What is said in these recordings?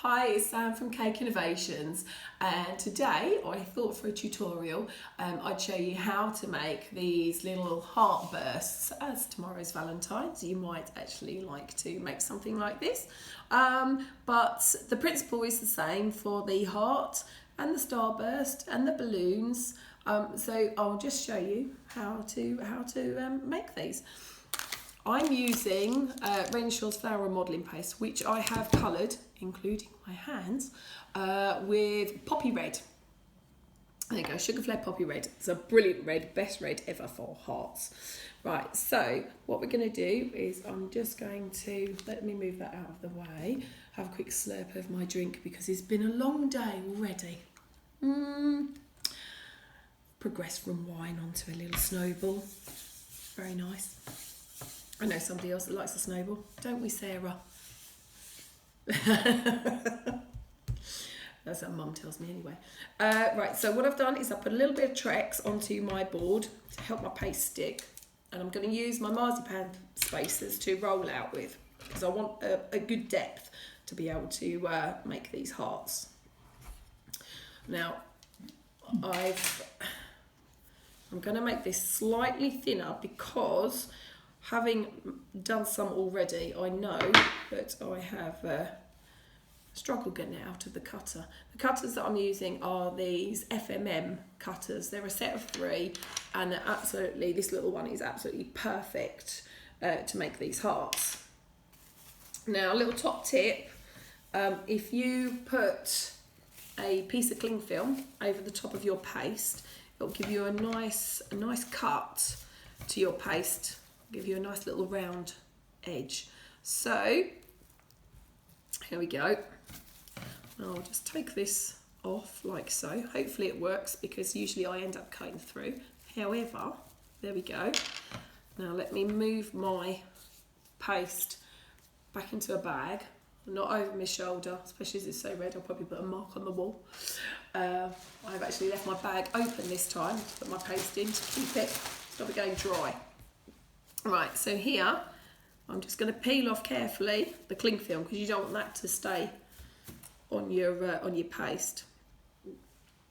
Hi, it's Sam from Cake Innovations, and today I thought for a tutorial I'd show you how to make these little heart bursts. As tomorrow's Valentine's, you might actually like to make something like this, but the principle is the same for the heart and the starburst and the balloons. So I'll just show you how to make these. I'm using Renshaw's Flower Modelling Paste, which I have coloured, including my hands, with Poppy Red. There you go, Sugar Flare Poppy Red. It's a brilliant red, best red ever for hearts. Right, so what we're going to do is I'm just going to, let me move that out of the way, have a quick slurp of my drink because it's been a long day already. Progress from wine onto a little snowball. Very nice. I know somebody else that likes a snowball, don't we, Sarah? That's what Mum tells me anyway. Right, so what I've done is I put a little bit of Trex onto my board to help my paste stick, and I'm going to use my marzipan spacers to roll out with because I want a good depth to be able to make these hearts. Now, I'm going to make this slightly thinner because having done some already, I know that I have struggled getting it out of the cutter. The cutters that I'm using are these FMM cutters. They're a set of 3 and they're absolutely, this little one is absolutely perfect to make these hearts. Now, a little top tip, if you put a piece of cling film over the top of your paste, it'll give you a nice cut to your paste. Give you a nice little round edge. So here we go. I'll just take this off like so. Hopefully it works because usually I end up cutting through. However, there we go. Now let me move my paste back into a bag, not over my shoulder, especially as it's so red. I'll probably put a mark on the wall. I've actually left my bag open this time to put my paste in to keep it, stop it going dry. Right, so here I'm just going to peel off carefully the cling film because you don't want that to stay on your paste.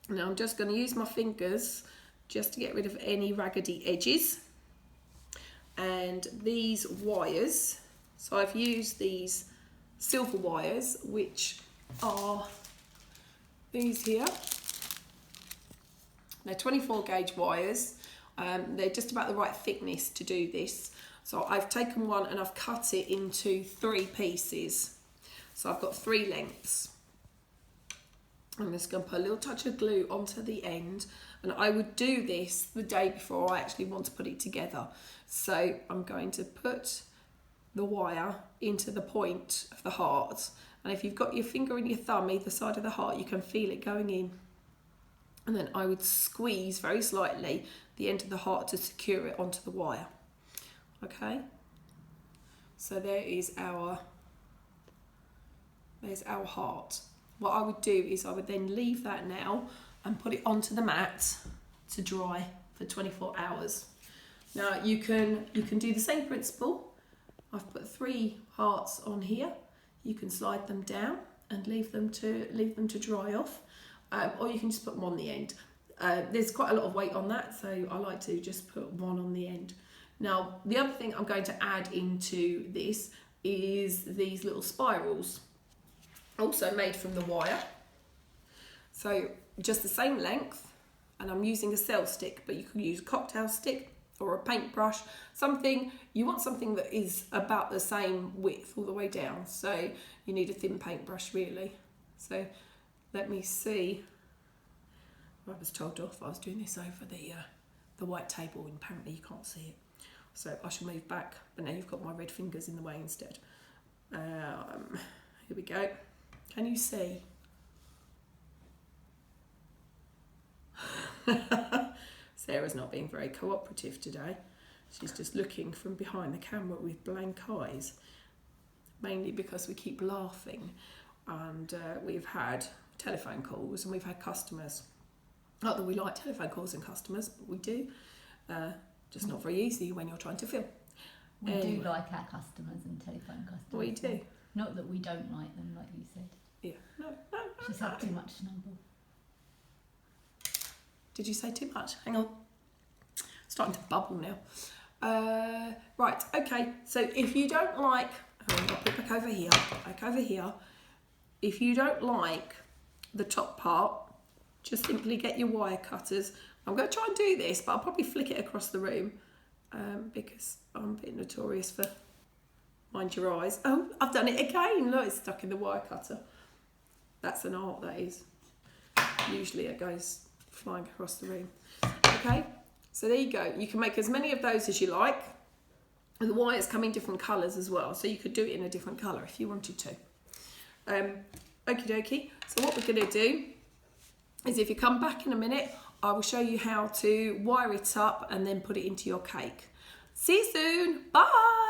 Now I'm just going to use my fingers just to get rid of any raggedy edges. And these wires, so I've used these silver wires, which are these here. They're 24 gauge wires. They're just about the right thickness to do this. So I've taken one and I've cut it into 3 pieces. So I've got 3 lengths. I'm just going to put a little touch of glue onto the end. And I would do this the day before I actually want to put it together. So I'm going to put the wire into the point of the heart. And if you've got your finger and your thumb either side of the heart, you can feel it going in. And then I would squeeze very slightly the end of the heart to secure it onto the wire. Okay, so there's our heart. What I would do is I would then leave that now and put it onto the mat to dry for 24 hours. Now you can do the same principle. I've put 3 hearts on here. You can slide them down and leave them to dry off. Or you can just put them on the end. There's quite a lot of weight on that, so I like to just put one on the end. Now, the other thing I'm going to add into this is these little spirals, also made from the wire. So just the same length, and I'm using a cell stick, but you can use a cocktail stick or a paintbrush, you want something that is about the same width all the way down. So you need a thin paintbrush really. So let me see. I was told off. I was doing this over the white table, and apparently you can't see it. So I shall move back, but now you've got my red fingers in the way instead. Here we go. Can you see? Sarah's not being very cooperative today. She's just looking from behind the camera with blank eyes, mainly because we keep laughing, and we've had telephone calls and we've had customers. Not that we like telephone calls and customers, but we do. Just not very easy when you're trying to film. We do like our customers and telephone customers. We do. Not that we don't like them, like you said. Yeah. She's had too much snowball. Did you say too much? Hang on. Starting to bubble now. Right, okay. So if you don't like, I'll put back over here. If you don't like the top part, just simply get your wire cutters. I'm going to try and do this, but I'll probably flick it across the room because I'm a bit notorious for mind your eyes. Oh, I've done it again. Look, it's stuck in the wire cutter. That's an art, that is. Usually it goes flying across the room. Okay, so there you go. You can make as many of those as you like. And the wires come in different colours as well, so you could do it in a different colour if you wanted to. Okie dokie. So what we're going to do is, if you come back in a minute, I will show you how to wire it up and then put it into your cake. See you soon. Bye.